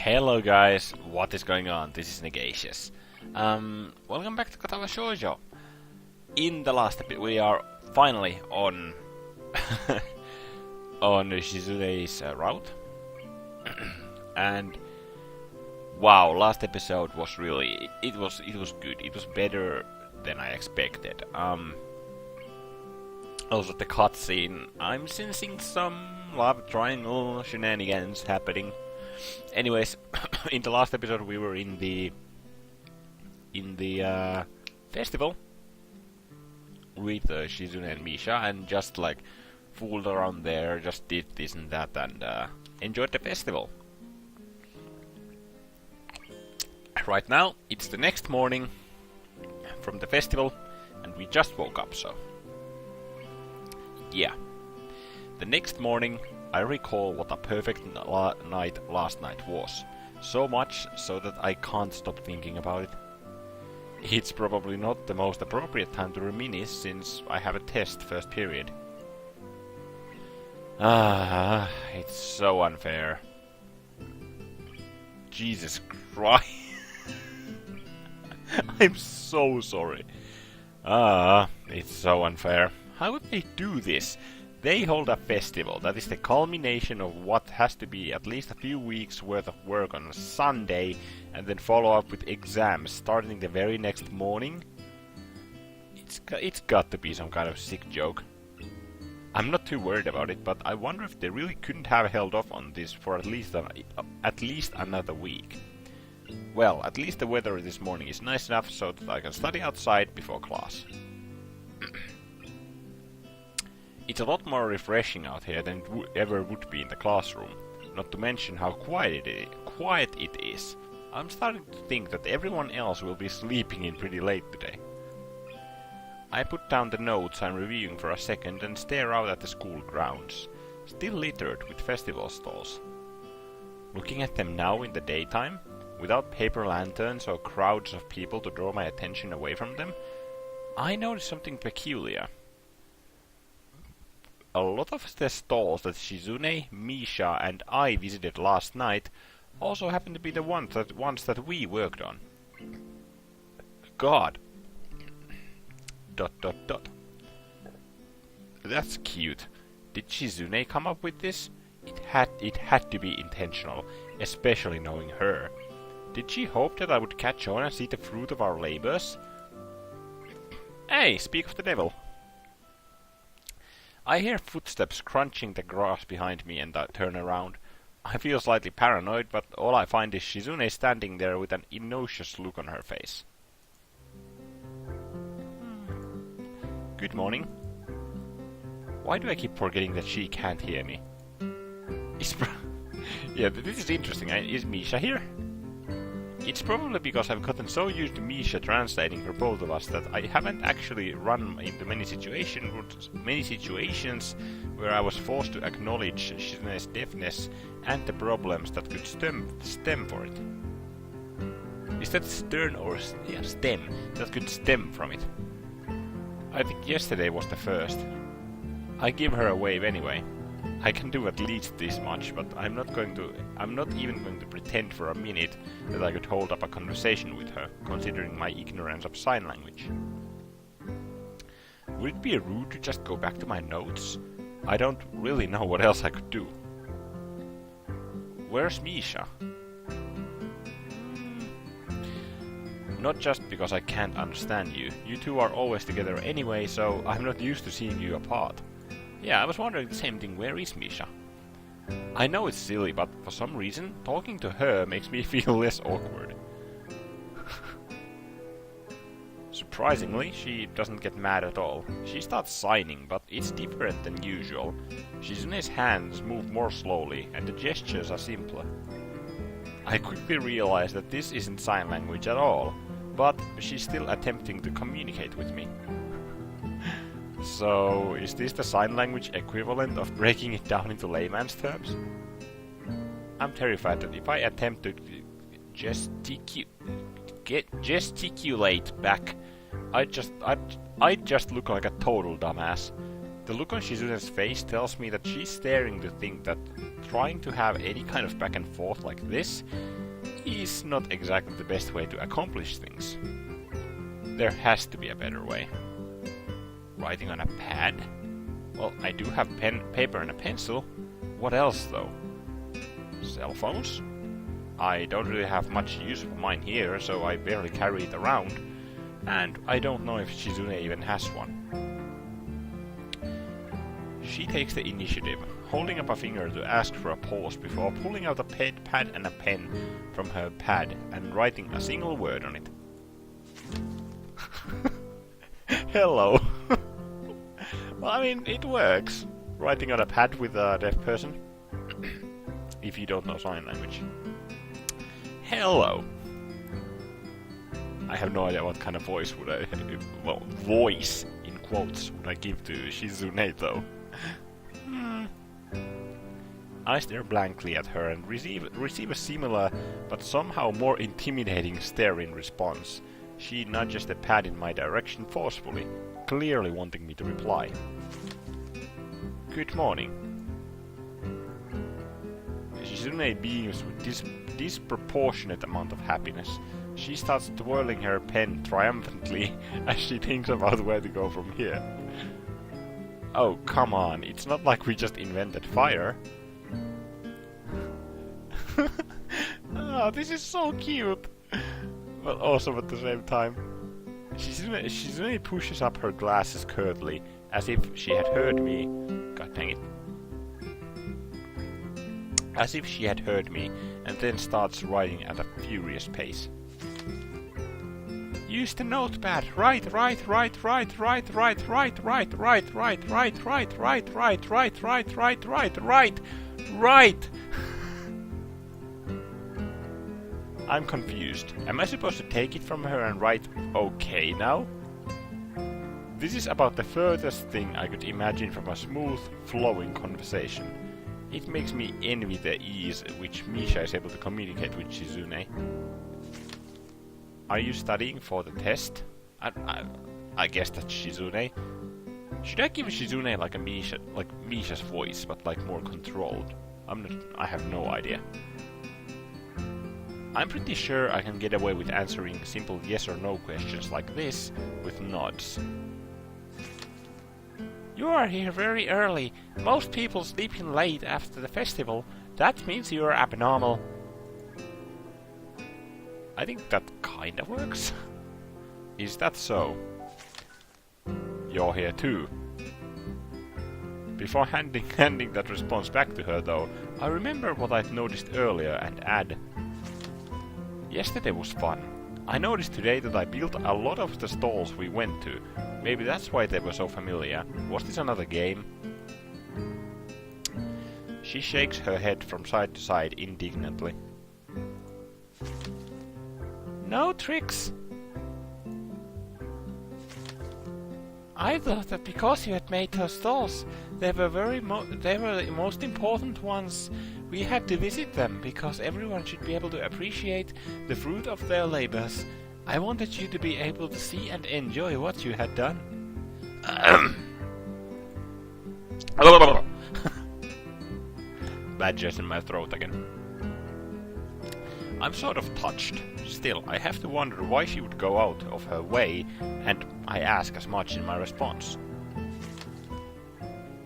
Hello guys, what is going on? This is Negacious. Welcome back to Katawa Shoujo. In the last episode we are finally on on Shizune's route. And wow, last episode was really it was good. It was better than I expected. Also the cutscene, I'm sensing some love triangle shenanigans happening. Anyways, in the last episode we were in the festival with Shizune and Misha, and just like fooled around there, just did this and that, and enjoyed the festival. Right now, it's the next morning from the festival, and we just woke up, so yeah. The next morning, I recall what a perfect night last night was. So much so that I can't stop thinking about it. It's probably not the most appropriate time to reminisce since I have a test first period. It's so unfair. Jesus Christ. I'm so sorry. It's so unfair. How would they do this? They hold a festival that is the culmination of what has to be at least a few weeks worth of work on a Sunday, and then follow up with exams starting the very next morning. It's got to be some kind of sick joke. I'm not too worried about it, but I wonder if they really couldn't have held off on this for at least another week. Well, at least the weather this morning is nice enough so that I can study outside before class. It's a lot more refreshing out here than it ever would be in the classroom, not to mention how quiet it is. I'm starting to think that everyone else will be sleeping in pretty late today. I put down the notes I'm reviewing for a second and stare out at the school grounds, still littered with festival stalls. Looking at them now in the daytime, without paper lanterns or crowds of people to draw my attention away from them, I notice something peculiar. A lot of the stalls that Shizune, Misha, and I visited last night also happen to be the ones that we worked on. God. ... That's cute. Did Shizune come up with this? It had to be intentional, especially knowing her. Did she hope that I would catch on and see the fruit of our labors? Hey, speak of the devil. I hear footsteps crunching the grass behind me and I turn around. I feel slightly paranoid, but all I find is Shizune standing there with an innocuous look on her face. Good morning. Why do I keep forgetting that she can't hear me? Yeah, this is interesting. Is Misha here? It's probably because I've gotten so used to Misha translating for both of us that I haven't actually run into many situations where I was forced to acknowledge Shizune's deafness and the problems that could stem for it. Is that stem that could stem from it? I think yesterday was the first. I give her a wave anyway. I can do at least this much, but I'm not even going to pretend for a minute that I could hold up a conversation with her, considering my ignorance of sign language. Would it be rude to just go back to my notes? I don't really know what else I could do. Where's Misha? Not just because I can't understand you. You two are always together anyway, so I'm not used to seeing you apart. Yeah, I was wondering the same thing. Where is Misha? I know it's silly, but for some reason, talking to her makes me feel less awkward. Surprisingly, she doesn't get mad at all. She starts signing, but it's different than usual. Shizune's hands move more slowly, and the gestures are simpler. I quickly realize that this isn't sign language at all, but she's still attempting to communicate with me. So, is this the sign language equivalent of breaking it down into layman's terms? I'm terrified that if I attempt to gesticulate back, I'd just look like a total dumbass. The look on Shizune's face tells me that she's starting to think trying to have any kind of back and forth like this is not exactly the best way to accomplish things. There has to be a better way. Writing on a pad? Well, I do have paper and a pencil. What else, though? Cell phones? I don't really have much use for mine here, so I barely carry it around. And I don't know if Shizune even has one. She takes the initiative, holding up a finger to ask for a pause before pulling out a pad and a pen from her pad and writing a single word on it. Hello. Well, I mean, it works. Writing on a pad with a deaf person. If you don't know sign language. Hello. I have no idea what kind of voice would I... Well, voice, in quotes, would I give to Shizune, though. I stare blankly at her and receive a similar, but somehow more intimidating stare in response. She nudges the pad in my direction forcefully, clearly wanting me to reply. Good morning. Shizune beams with disproportionate amount of happiness. She starts twirling her pen triumphantly as she thinks about where to go from here. Oh, come on, it's not like we just invented fire. Oh, this is so cute. But also at the same time, Shizune pushes up her glasses curtly, as if she had heard me. God dang it. As if she had heard me, and then starts writing at a furious pace. Use the notepad. Write. I'm confused. Am I supposed to take it from her and write okay now? This is about the furthest thing I could imagine from a smooth, flowing conversation. It makes me envy the ease which Misha is able to communicate with Shizune. Are you studying for the test? I guess that's Shizune. Should I give Shizune like Misha's voice, but like more controlled? I have no idea. I'm pretty sure I can get away with answering simple yes or no questions like this with nods. You are here very early. Most people sleep in late after the festival. That means you are abnormal. I think that kinda works. Is that so? You're here too. Before handing that response back to her though, I remember what I'd noticed earlier and add. Yesterday was fun. I noticed today that I built a lot of the stalls we went to. Maybe that's why they were so familiar. Was this another game? She shakes her head from side to side indignantly. No tricks. I thought that because you had made those stalls, they were the most important ones. We had to visit them because everyone should be able to appreciate the fruit of their labors. I wanted you to be able to see and enjoy what you had done. Badgers in my throat again. I'm sort of touched. Still, I have to wonder why she would go out of her way, and I ask as much in my response.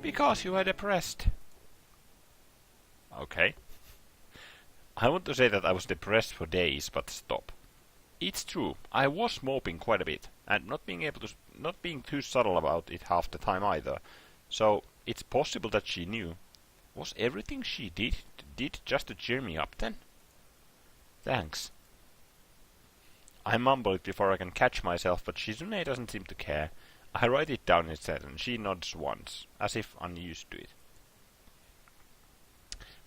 Because you are depressed. Okay. I want to say that I was depressed for days, but stop. It's true, I was moping quite a bit, and not being too subtle about it half the time either. So, it's possible that she knew. Was everything she did just to cheer me up then? Thanks. I mumble it before I can catch myself, but Shizune doesn't seem to care. I write it down instead, and she nods once, as if unused to it.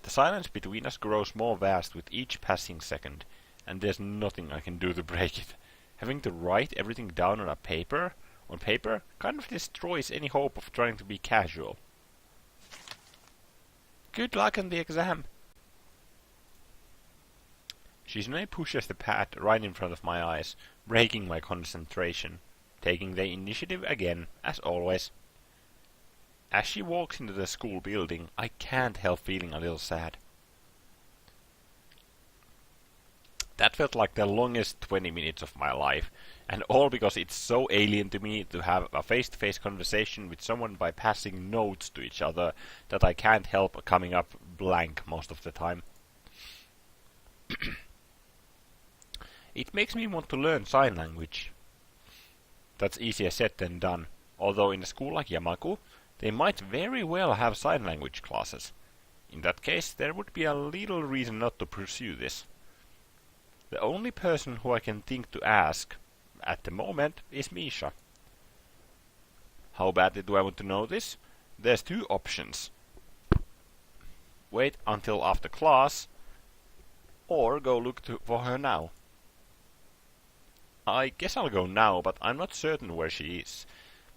The silence between us grows more vast with each passing second, and there's nothing I can do to break it. Having to write everything down on paper, kind of destroys any hope of trying to be casual. Good luck on the exam. Shizune pushes the pad right in front of my eyes, breaking my concentration, taking the initiative again, as always. As she walks into the school building, I can't help feeling a little sad. That felt like the longest 20 minutes of my life, and all because it's so alien to me to have a face-to-face conversation with someone by passing notes to each other that I can't help coming up blank most of the time. It makes me want to learn sign language. That's easier said than done, although in a school like Yamaku, they might very well have sign language classes. In that case, there would be a little reason not to pursue this. The only person who I can think to ask at the moment is Misha. How badly do I want to know this? There's two options. Wait until after class, or go look for her now. I guess I'll go now, but I'm not certain where she is.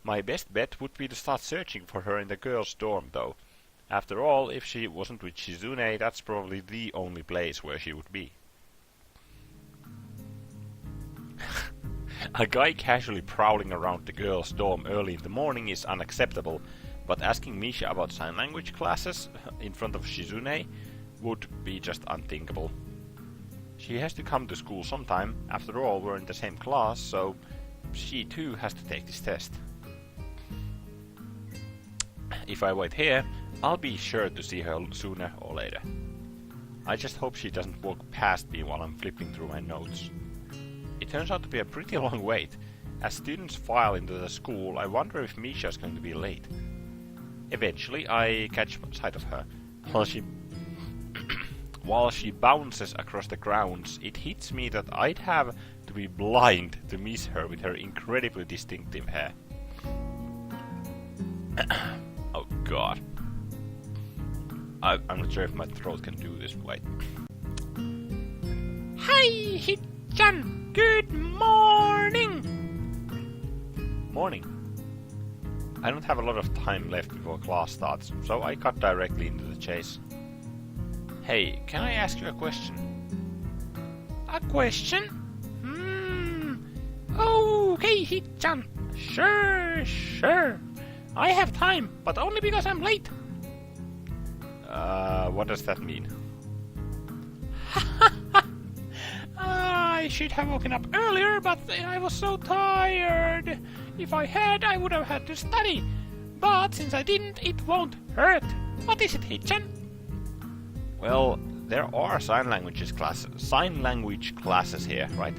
My best bet would be to start searching for her in the girls' dorm, though. After all, if she wasn't with Shizune, that's probably the only place where she would be. A guy casually prowling around the girls' dorm early in the morning is unacceptable, but asking Misha about sign language classes in front of Shizune would be just unthinkable. She has to come to school sometime, after all we're in the same class, so she too has to take this test. If I wait here, I'll be sure to see her sooner or later. I just hope she doesn't walk past me while I'm flipping through my notes. It turns out to be a pretty long wait. As students file into the school, I wonder if Misha is going to be late. Eventually, I catch sight of her. While she bounces across the grounds, it hits me that I'd have to be blind to miss her with her incredibly distinctive hair. Oh god. I'm not sure if my throat can do this. Wait. Hi, Hit-chan! Good morning! Morning. I don't have a lot of time left before class starts, so I cut directly into the chase. Hey, can I ask you a question? A question? Okay, Hit-chan. Sure. I have time, but only because I'm late. What does that mean? I should have woken up earlier, but I was so tired. If I had, I would have had to study. But since I didn't, it won't hurt. What is it, Hit-chan? Well, there are sign language classes here, right?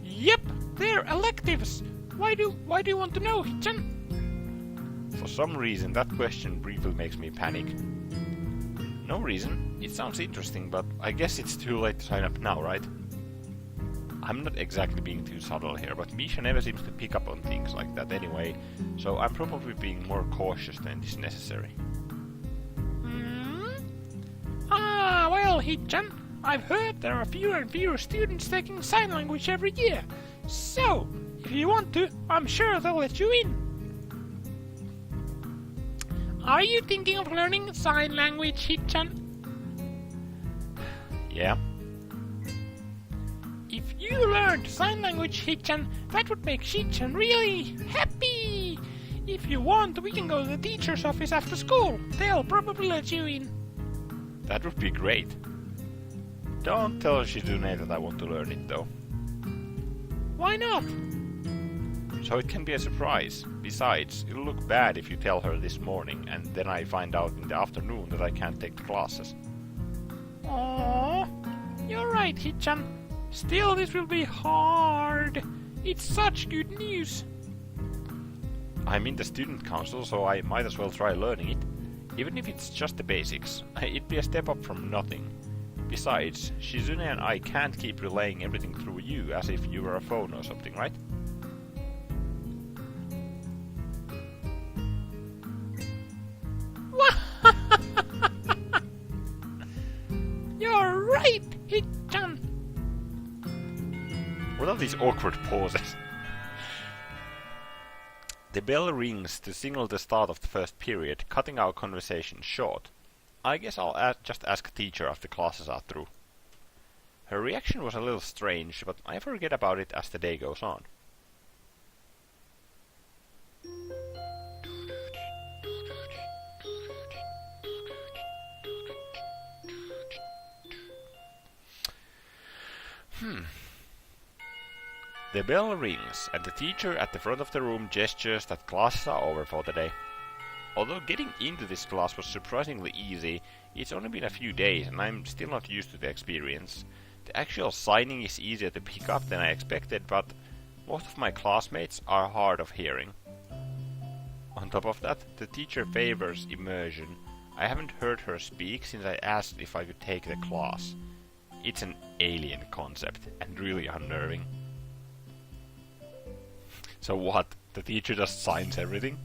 Yep, they're electives. Why do you want to know, Hit-chan? For some reason, that question briefly makes me panic. No reason. It sounds interesting, but I guess it's too late to sign up now, right? I'm not exactly being too subtle here, but Misha never seems to pick up on things like that anyway, so I'm probably being more cautious than is necessary. Well, Hit-chan, I've heard there are fewer and fewer students taking sign language every year. So, if you want to, I'm sure they'll let you in. Are you thinking of learning sign language, Hit-chan? Yeah. If you learned sign language, Hit-chan, that would make Hit-chan really happy. If you want, we can go to the teacher's office after school. They'll probably let you in. That would be great. Don't tell Shizune that I want to learn it, though. Why not? So it can be a surprise. Besides, it'll look bad if you tell her this morning, and then I find out in the afternoon that I can't take the classes. Aww, you're right, Hit-chan. Still, this will be hard. It's such good news. I'm in the student council, so I might as well try learning it. Even if it's just the basics, it'd be a step up from nothing. Besides, Shizune and I can't keep relaying everything through you as if you were a phone or something, right? You're right, Hit-chan! What are these awkward pauses? The bell rings to signal the start of the first period, cutting our conversation short. I guess I'll just ask teacher after classes are through. Her reaction was a little strange, but I forget about it as the day goes on. The bell rings, and the teacher at the front of the room gestures that classes are over for the day. Although getting into this class was surprisingly easy, it's only been a few days and I'm still not used to the experience. The actual signing is easier to pick up than I expected, but most of my classmates are hard of hearing. On top of that, the teacher favors immersion. I haven't heard her speak since I asked if I could take the class. It's an alien concept and really unnerving. So what? The teacher just signs everything?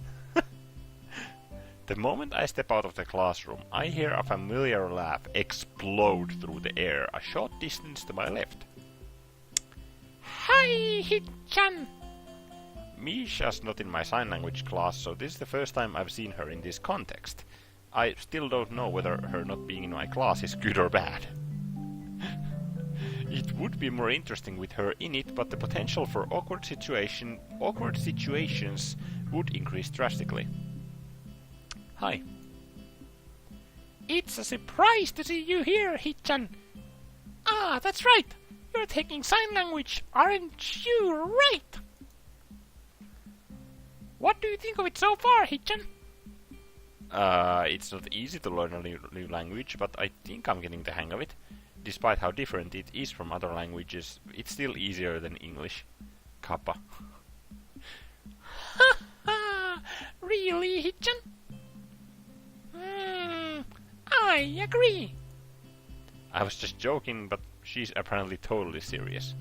The moment I step out of the classroom, I hear a familiar laugh explode through the air a short distance to my left. Hi, Hit-chan! Misha's not in my sign language class, so this is the first time I've seen her in this context. I still don't know whether her not being in my class is good or bad. It would be more interesting with her in it, but the potential for awkward situations would increase drastically. Hi. It's a surprise to see you here, Hit-chan. Ah, that's right. You're taking sign language, aren't you? Right. What do you think of it so far, Hit-chan? It's not easy to learn a new language, but I think I'm getting the hang of it. Despite how different it is from other languages, it's still easier than English. Kappa. Ha ha! Really, Hit-chan? I agree. I was just joking, but she's apparently totally serious.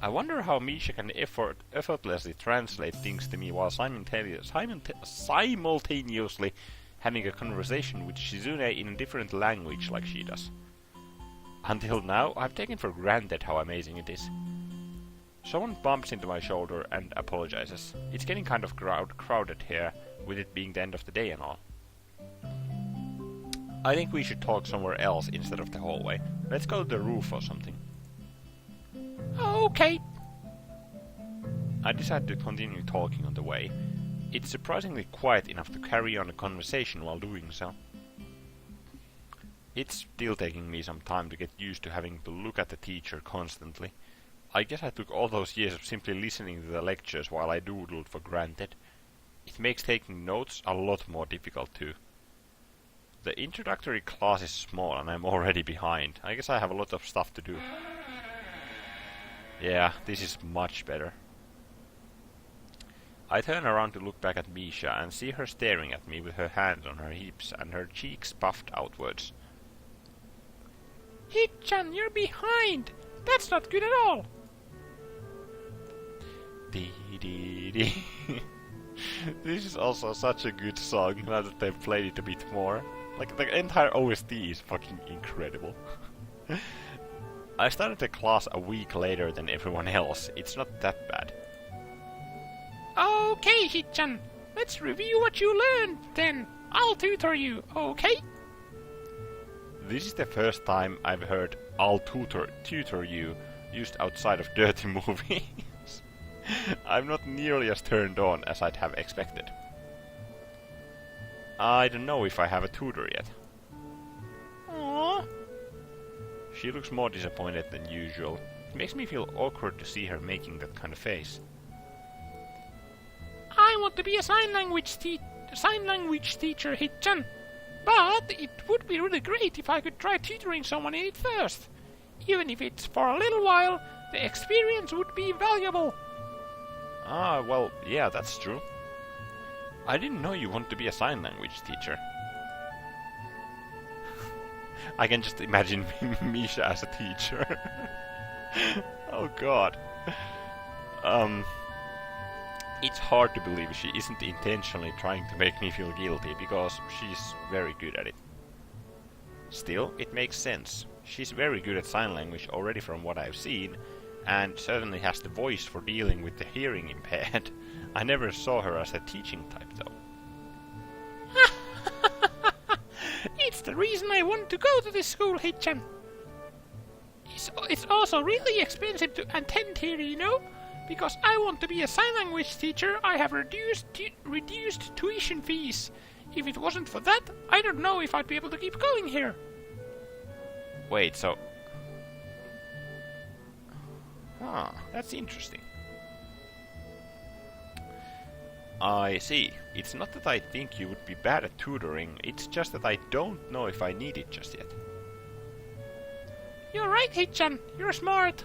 I wonder how Misha can effortlessly translate things to me while simultaneously having a conversation with Shizune in a different language like she does. Until now, I've taken for granted how amazing it is. Someone bumps into my shoulder and apologizes. It's getting kind of crowded here, with it being the end of the day and all. I think we should talk somewhere else instead of the hallway. Let's go to the roof or something. Okay. I decided to continue talking on the way. It's surprisingly quiet enough to carry on a conversation while doing so. It's still taking me some time to get used to having to look at the teacher constantly. I guess I took all those years of simply listening to the lectures while I doodled for granted. It makes taking notes a lot more difficult too. The introductory class is small and I'm already behind. I guess I have a lot of stuff to do. Yeah, this is much better. I turn around to look back at Misha and see her staring at me with her hands on her hips and her cheeks puffed outwards. Hit-chan, you're behind! That's not good at all! Dee dee dee. This is also such a good song now that they've played it a bit more. Like, the entire OST is fucking incredible. I started the class a week later than everyone else. It's not that bad. Okay, Hit-chan. Let's review what you learned, then. I'll tutor you, okay? This is the first time I've heard "I'll tutor you" used outside of dirty movies. I'm not nearly as turned on as I'd have expected. I don't know if I have a tutor yet. Aww. She looks more disappointed than usual. It makes me feel awkward to see her making that kind of face. I want to be a sign language teacher, Hit-chan. But it would be really great if I could try tutoring someone in it first. Even if it's for a little while, the experience would be valuable. Ah, well, yeah, that's true. I didn't know you want to be a sign language teacher. I can just imagine Misha as a teacher. Oh god. It's hard to believe she isn't intentionally trying to make me feel guilty, because she's very good at it. Still, it makes sense. She's very good at sign language already from what I've seen, and certainly has the voice for dealing with the hearing impaired. I never saw her as a teaching type, though. It's the reason I want to go to this school, Hit-chan. It's also really expensive to attend here, you know? Because I want to be a sign language teacher, I have reduced tuition fees. If it wasn't for that, I don't know if I'd be able to keep going here. Wait, so... Ah, that's interesting. I see. It's not that I think you would be bad at tutoring, it's just that I don't know if I need it just yet. You're right, Hichan. You're smart.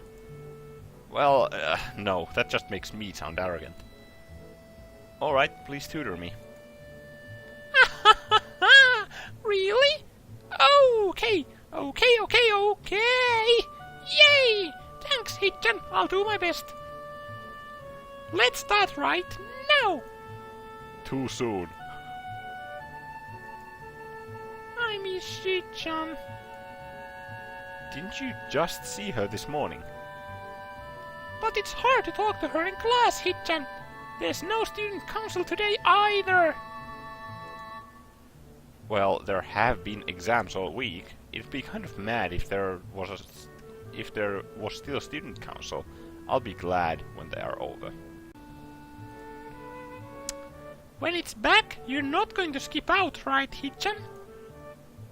Well, no, that just makes me sound arrogant. Alright, please tutor me. Really? Okay. Yay! Thanks, Hichan. I'll do my best. Let's start right now. Too soon. I miss Hichan. Didn't you just see her this morning? But it's hard to talk to her in class, Hichan. There's no student council today either. Well, there have been exams all week. It'd be kind of mad if there was still student council. I'll be glad when they are over. When it's back, you're not going to skip out, right, Hichan?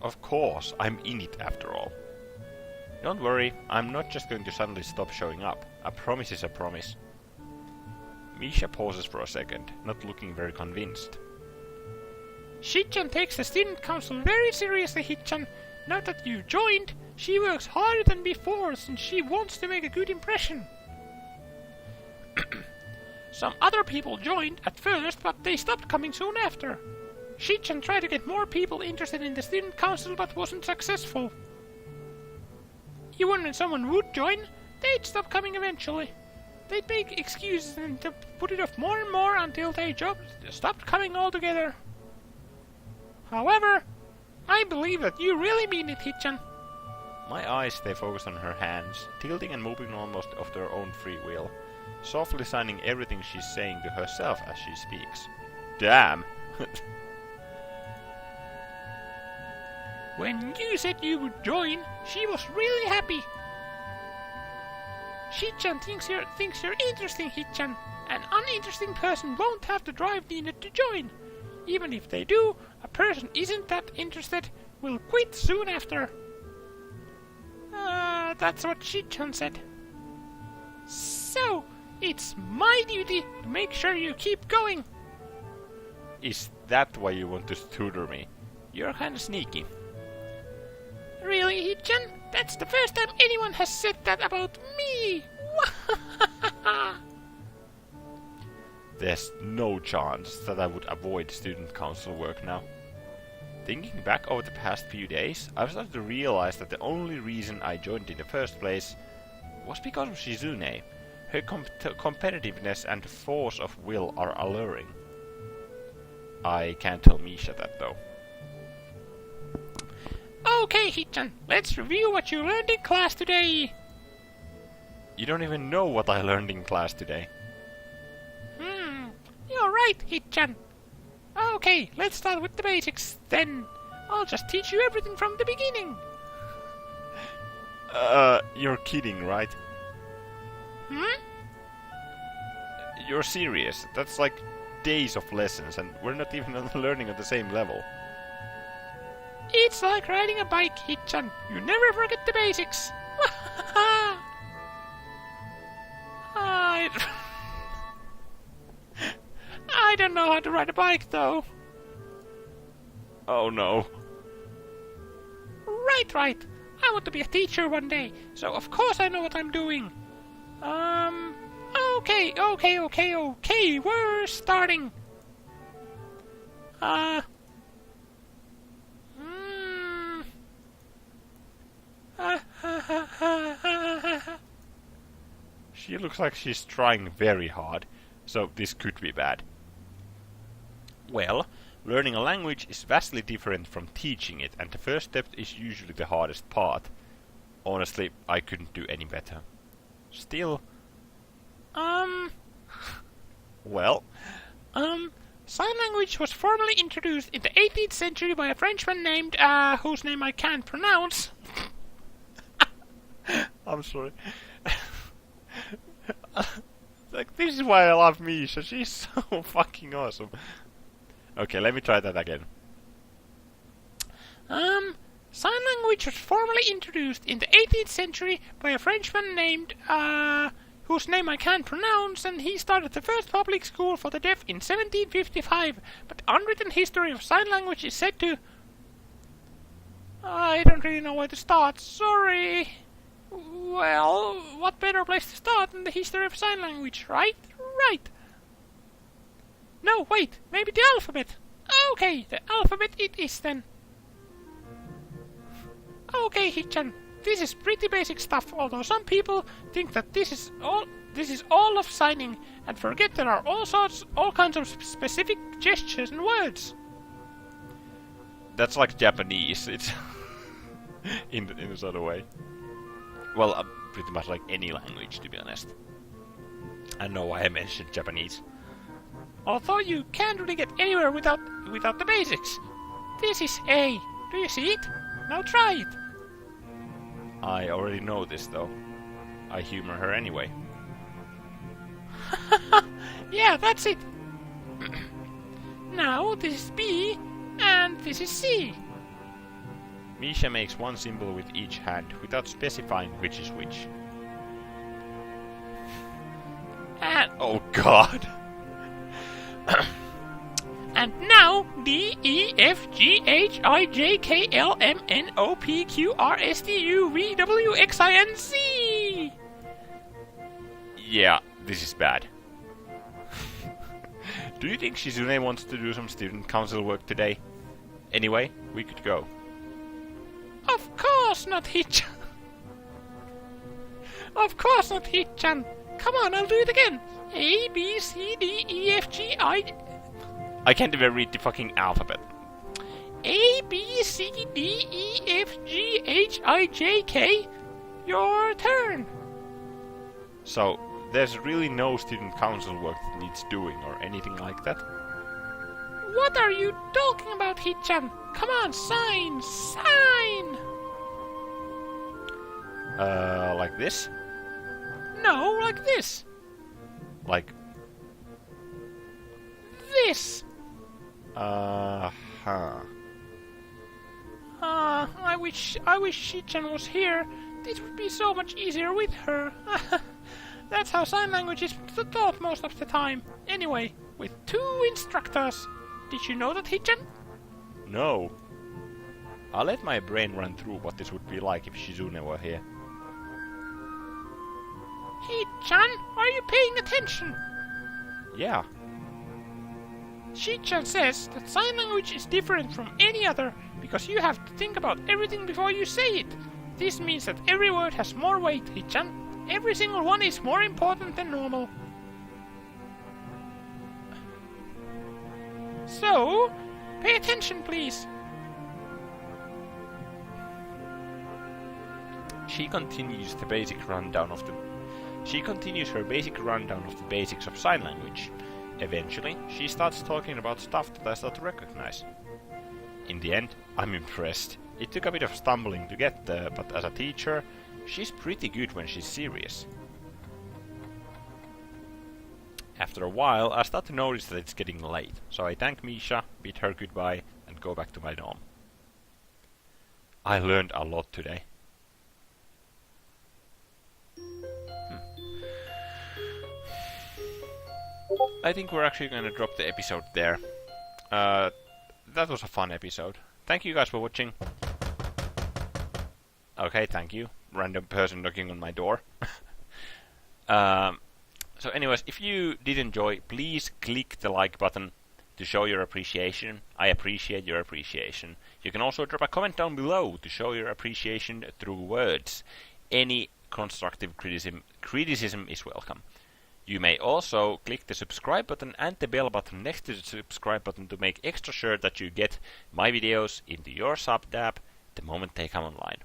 Of course, I'm in it after all. Don't worry, I'm not just going to suddenly stop showing up. A promise is a promise. Misha pauses for a second, not looking very convinced. Hichan takes the student council very seriously, Hichan. Now that you've joined, she works harder than before since she wants to make a good impression. Some other people joined at first, but they stopped coming soon after. Hichan tried to get more people interested in the student council, but wasn't successful. Even when someone would join, they'd stop coming eventually. They'd make excuses and put it off more and more until they stopped coming altogether. However, I believe that you really mean it, Hichan. My eyes stay focused on her hands, tilting and moving almost of their own free will, softly signing everything she's saying to herself as she speaks. Damn! When you said you would join, she was really happy. Hichan thinks you're interesting, Hichan. An uninteresting person won't have the drive needed to join. Even if they do, a person isn't that interested will quit soon after. That's what Hichan said. So, it's my duty to make sure you keep going. Is that why you want to tutor me? You're kinda sneaky. Really, Hichan? That's the first time anyone has said that about me! There's no chance that I would avoid student council work now. Thinking back over the past few days, I've started to realize that the only reason I joined in the first place was because of Shizune. Her competitiveness and force of will are alluring. I can't tell Misha that though. Okay, Hichan, let's review what you learned in class today. You don't even know what I learned in class today. You're right, Hichan. Okay, let's start with the basics, then. I'll just teach you everything from the beginning. You're kidding, right? You're serious. That's like days of lessons, and we're not even learning at the same level. It's like riding a bike, Hichan. You never forget the basics. I don't know how to ride a bike, though. Oh no. Right. I want to be a teacher one day, so of course I know what I'm doing. Okay, we're starting. She looks like she's trying very hard, so this could be bad. Well, learning a language is vastly different from teaching it, and the first step is usually the hardest part. Honestly, I couldn't do any better. Still... Well... Sign language was formally introduced in the 18th century by a Frenchman named, whose name I can't pronounce. I'm sorry. Like, this is why I love Misha. She's so fucking awesome. Okay, let me try that again. Sign language was formally introduced in the 18th century by a Frenchman named, whose name I can't pronounce, and he started the first public school for the deaf in 1755, but unwritten history of sign language is said to... I don't really know where to start, sorry. Well, what better place to start than the history of sign language, right? Right. No, wait, maybe the alphabet. Okay, the alphabet it is then. Okay, Hichan, this is pretty basic stuff, although some people think that this is all of signing and forget there are all kinds of specific gestures and words. That's like Japanese, it's in a sort of way. Well, pretty much like any language, to be honest. I know why I mentioned Japanese. Although you can't really get anywhere without the basics. This is A. Do you see it? Now try it. I already know this, though. I humor her anyway. Yeah, that's it. Now this is B, and this is C. Misha makes one symbol with each hand, without specifying which is which. And oh god! and now D, E, F, G, H, I, J, K, L, M, N, O, P, Q, R, S, T, U, V, W, X, I, N, Z. Yeah, this is bad. Do you think Shizune wants to do some student council work today? Anyway, we could go. Of course not, Hichan. Of course not, Hichan. Come on, I'll do it again. A, B, C, D, E, F, G, I... I can't even read the fucking alphabet. A, B, C, D, E, F, G, H, I, J, K. Your turn. So, there's really no student council work that needs doing or anything like that? What are you talking about, Hichan? Come on, sign! Sign! Like this? No, like this. Like... this. Huh. I wish Hichan was here. This would be so much easier with her. That's how sign language is taught most of the time. Anyway, with 2 instructors. Did you know that, Hichan? No. I'll let my brain run through what this would be like if Shizune were here. Hichan, are you paying attention? Yeah. Hichan says that sign language is different from any other because you have to think about everything before you say it. This means that every word has more weight, Hichan. Every single one is more important than normal. So, pay attention, please. She continues her basic rundown of the basics of sign language. Eventually, she starts talking about stuff that I start to recognize. In the end, I'm impressed. It took a bit of stumbling to get there, but as a teacher, she's pretty good when she's serious. After a while, I start to notice that it's getting late, so I thank Misha, bid her goodbye, and go back to my dorm. I learned a lot today. I think we're actually going to drop the episode there. That was a fun episode. Thank you guys for watching. Okay, thank you. Random person knocking on my door. So anyways, if you did enjoy, please click the like button to show your appreciation. I appreciate your appreciation. You can also drop a comment down below to show your appreciation through words. Any constructive criticism is welcome. You may also click the subscribe button and the bell button next to the subscribe button to make extra sure that you get my videos into your sub-tab the moment they come online.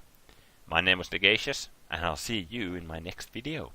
My name was Negacious, and I'll see you in my next video.